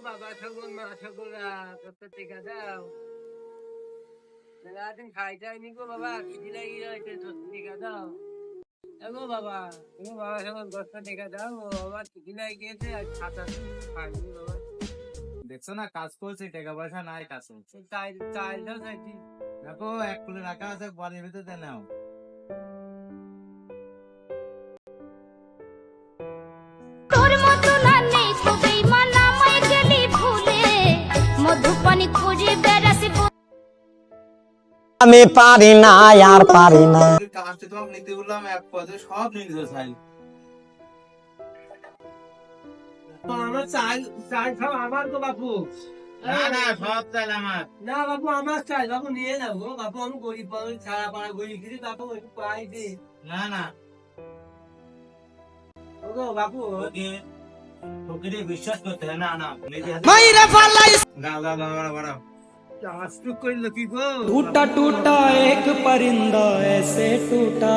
বাবা সকল মা সকলরা কত টিকা দাও রাতিন খাই যায়নি গো বাবা খিদি লাগি যাচ্ছে টিকা দাও এগো বাবা সকল 10টা টিকা দাও বাবা খিদি লাগি গেছে আর খাতা খাইনি বাবা দেখছো না কাজ করছে টাকা পয়সা নাই কাছে চাইল্ডও চাইছি দেখো এক কুলে রাখা আছে বাড়ির ভিতরে নাও তোর মতো না নেই তো বেঈমান আমায় গেলি ভুলে মধুপানি খুঁজে বেড়াসি আমি পারি না আর পারি না কাজটা তোমাকে নিতে বললাম এক পদে সব নিয়ে চাই আমার চাল চাল সব আমার গো বাপু না না সব চাল আমার না বাপু আমার চাই বাপু নিয়ে যাও গো বাপু আমি গরিব মানুষ ছাড়া পাড়া গরিব গিরি বাপু একটু পাই দে না না ওগো বাপু তোকে বিশ্বাস করতে হয় না না মাইরা ফালাই গাও গাও গাও বাড়াও চাষ তো করলো কি গো टूटा टूटा एक परिंदा ऐसे टूटा